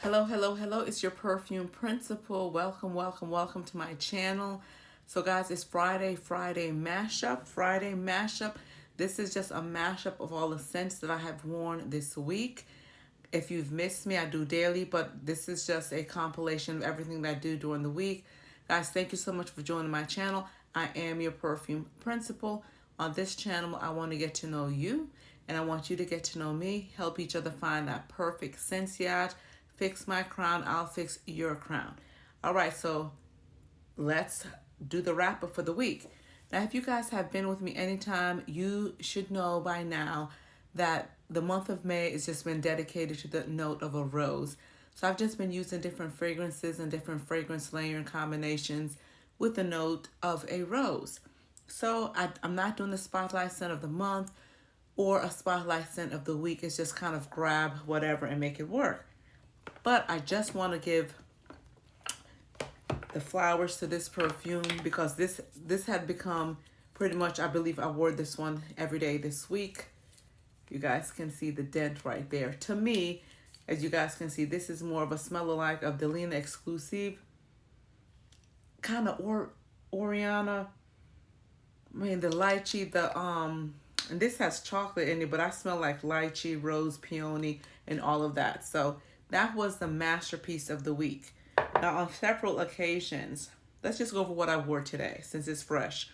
Hello, hello, hello. It's your perfume principal. Welcome, welcome, welcome to my channel. So guys, it's Friday mashup. Friday mashup. This is just a mashup of all the scents that I have worn this week. If you've missed me, I do daily, but this is just a compilation of everything that I do during the week. Guys, thank you so much for joining my channel. I am your perfume principal. On this channel, I want to get to know you, and I want you to get to know me, help each other find that perfect sensation. Fix my crown, I'll fix your crown. All right, so let's do the wrap up for the week. Now, if you guys have been with me anytime, you should know by now that the month of May has just been dedicated to the note of a rose. So I've just been using different fragrances and different fragrance layering combinations with the note of a rose. So I'm not doing the spotlight scent of the month or a spotlight scent of the week. It's just kind of grab whatever and make it work. But I just want to give the flowers to this perfume because this had become pretty much, I believe I wore this one every day this week. You guys can see the dent right there. To me, as you guys can see, this is more of a smell-alike of Delina Exclusive. Kind of Oriana. I mean, the lychee, and this has chocolate in it, but I smell like lychee, rose, peony, and all of that. So that was the masterpiece of the week. Now, on several occasions, let's just go over what I wore today since it's fresh.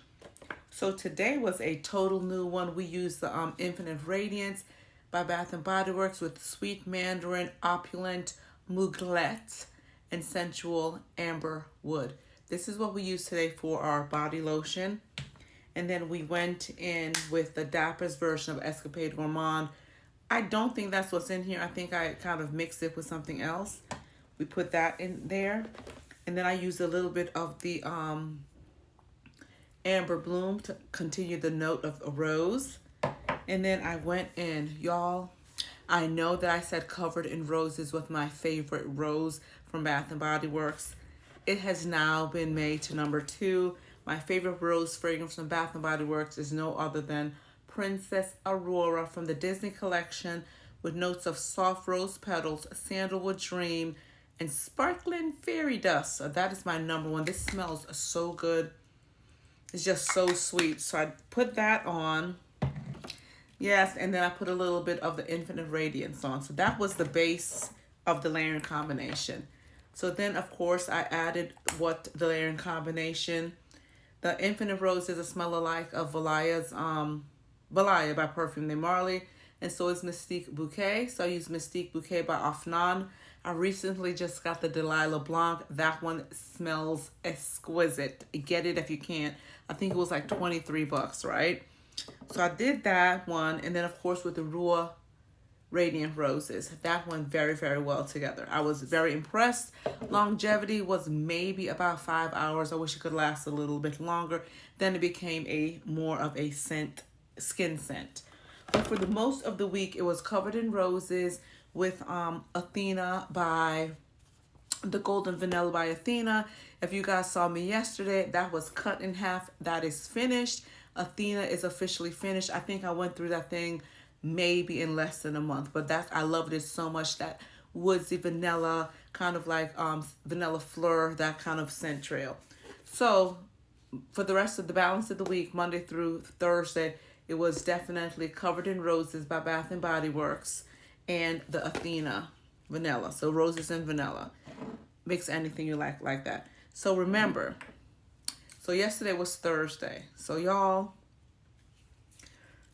So today was a total new one. We used the Infinite Radiance by Bath & Body Works with Sweet Mandarin, Opulent, Muglet, and Sensual Amber Wood. This is what we used today for our body lotion. And then we went in with the Dapper's version of Escapade Gourmand. I don't think that's what's in here. I think I kind of mixed it with something else. We put that in there. And then I used a little bit of the Amber Bloom to continue the note of a rose. And then I went in, y'all. I know that I said Covered in Roses with my favorite rose from Bath & Body Works. It has now been made to number 2. My favorite rose fragrance from Bath & Body Works is no other than Princess Aurora from the Disney collection with notes of soft rose petals, sandalwood dream, and sparkling fairy dust. So that is my number one. This smells so good. It's just so sweet. So I put that on. Yes, and then I put a little bit of the Infinite Radiance on. So that was the base of the layering combination. So then, of course, I added the layering combination. The Infinite Rose is a smell-alike of Valaya by Parfum de Marly, and so is Mystique Bouquet. So I use Mystique Bouquet by Afnan. I recently just got the Delilah Blanc. That one smells exquisite. Get it if you can. I think it was like 23 bucks, right? So I did that one, and then of course with the Rua Radiant Roses. That went very, very well together. I was very impressed. Longevity was maybe about 5 hours. I wish it could last a little bit longer. Then it became more of a skin scent. But for the most of the week, it was Covered in Roses with Athena by the Golden Vanilla by Athena. If you guys saw me yesterday, that was cut in half. That is finished. Athena is officially finished. I think I went through that thing maybe in less than a month, but I loved it so much. That woodsy vanilla, kind of like vanilla fleur, that kind of scent trail. So for the rest of the balance of the week, Monday through Thursday, it was definitely Covered in Roses by Bath & Body Works and the Athena vanilla. So roses and vanilla. Mix anything you like that. So remember, so yesterday was Thursday. So y'all,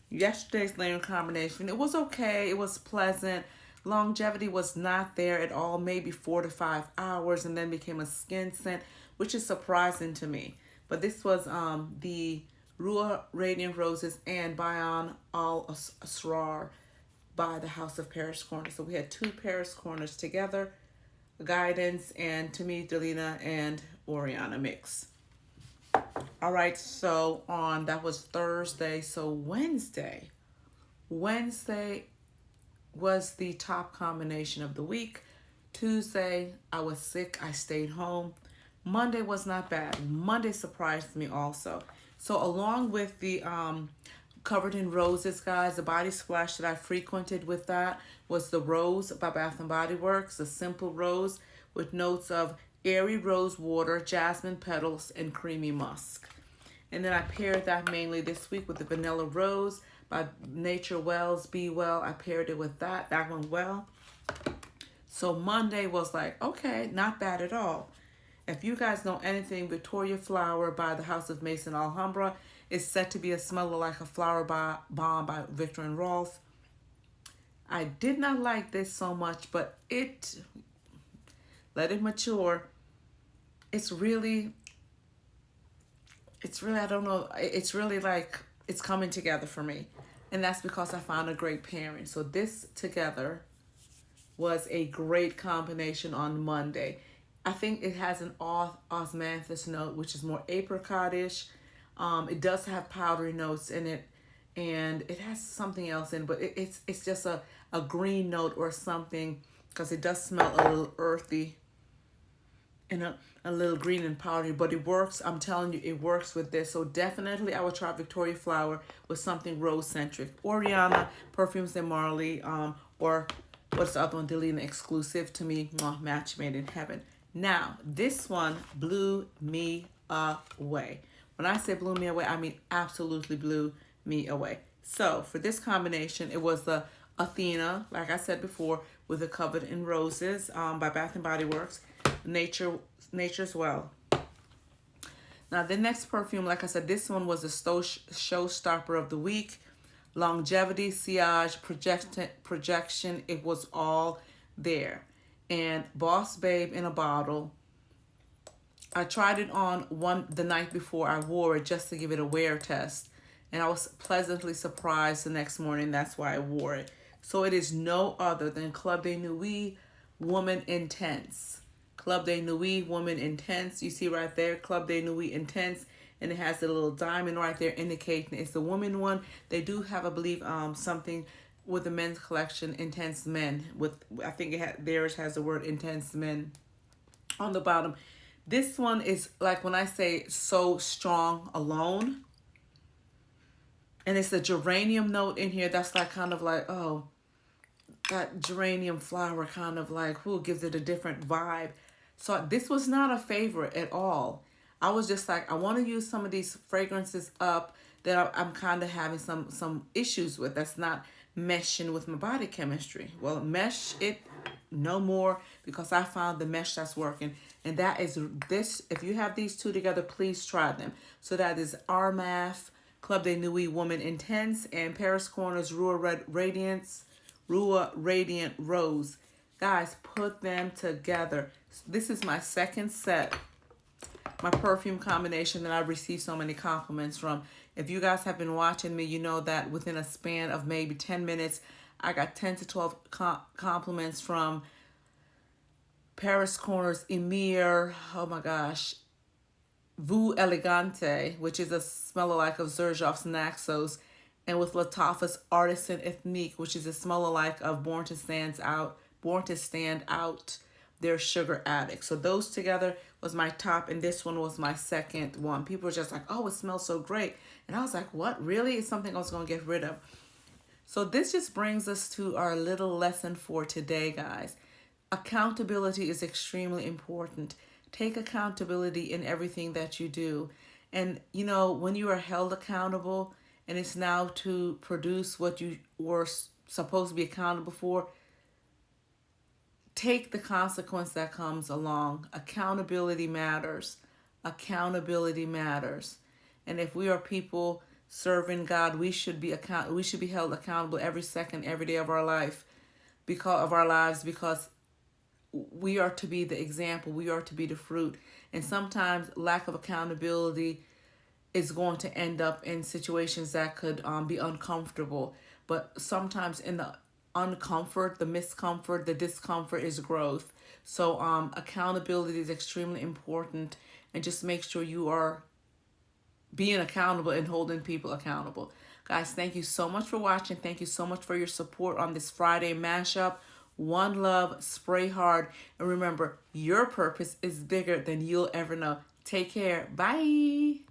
yesterday's layering combination, it was okay. It was pleasant. Longevity was not there at all, maybe 4 to 5 hours, and then became a skin scent, which is surprising to me. But this was the Rua Radiant Roses and Bayan Al Asrar by the House of Paris Corners. So we had 2 Paris Corners together, Guidance, and to me, Delina and Oriana mix. All right, so that was Thursday. So Wednesday was the top combination of the week. Tuesday, I was sick. I stayed home. Monday was not bad. Monday surprised me also. So along with the Covered in Roses, guys. The body splash that I frequented with that was the Rose by Bath and Body Works, the simple rose with notes of airy rose water, jasmine petals, and creamy musk. And then I paired that mainly this week with the Vanilla Rose by Nature Wells, Be Well. I paired it with that one well. So Monday was like, okay, not bad at all. If you guys know anything, Victoria Flower by the House of Mason Alhambra is said to be a smeller like a flower bomb by Victor and Rolf. I did not like this so much, but let it mature. It's really, I don't know, it's really like, it's coming together for me. And that's because I found a great pairing. So this together was a great combination on Monday. I think it has an osmanthus note, which is more apricot-ish. It does have powdery notes in it, and it has something else in, but it's just a green note or something, because it does smell a little earthy and a little green and powdery, but it works. I'm telling you, it works with this. So definitely I would try Victoria Flower with something rose-centric. Oriana, Perfumes de Marley, or what's the other one? Delina Exclusive. To me, match made in heaven. Now, this one blew me away. When I say blew me away, I mean absolutely blew me away. So for this combination, it was the Athena, like I said before, with the Covered in Roses by Bath and Body Works. Nature's Well. Now the next perfume, like I said, this one was a showstopper of the week. Longevity, sillage, projection, it was all there. And Boss Babe in a Bottle. I tried it on the night before I wore it just to give it a wear test. And I was pleasantly surprised the next morning. That's why I wore it. So it is no other than Club de Nuit Woman Intense. Club de Nuit Woman Intense. You see right there, Club de Nuit Intense. And it has the little diamond right there indicating it's the woman one. They do have, I believe, something with the men's collection, Intense Men. I think theirs has the word Intense Men on the bottom. This one is like when I say so strong alone. And it's a geranium note in here. That's like kind of like, oh, that geranium flower kind of like, gives it a different vibe. So this was not a favorite at all. I was just like, I want to use some of these fragrances up that I'm kind of having some issues with. That's not meshing with my body chemistry. Well, mesh it no more, because I found the mesh that's working. And that is this. If you have these two together, please try them. So that is Armaf, Club de Nuit Woman Intense, and Paris Corner's Rua Radiant Rose. Guys, put them together. This is my second set, my perfume combination that I've received so many compliments from. If you guys have been watching me, you know that within a span of maybe 10 minutes, I got 10 to 12 compliments from Paris Corner's Emir, oh my gosh, Vue Elegante, which is a smell-alike of Xerjoff's Naxos, and with Lattafa's Artisan Ethnique, which is a smell-alike of Born to Stand Out, their Sugar Addict. So those together was my top, and this one was my second one. People were just like, oh, it smells so great. And I was like, what? Really? It's something I was going to get rid of. So this just brings us to our little lesson for today, guys. Accountability is extremely important. Take accountability in everything that you do. And, you know, when you are held accountable and it's now to produce what you were supposed to be accountable for, take the consequence that comes along. Accountability matters. Accountability matters. And if we are people serving God, we should be held accountable every second, every day of our life, because we are to be the example. We are to be the fruit. And sometimes lack of accountability is going to end up in situations that could be uncomfortable. But sometimes in the uncomfort, the miscomfort, the discomfort is growth. So accountability is extremely important. And just make sure you are being accountable and holding people accountable. Guys, thank you so much for watching. Thank you so much for your support on this Friday mashup. One love, spray hard, and remember, your purpose is bigger than you'll ever know. Take care. Bye.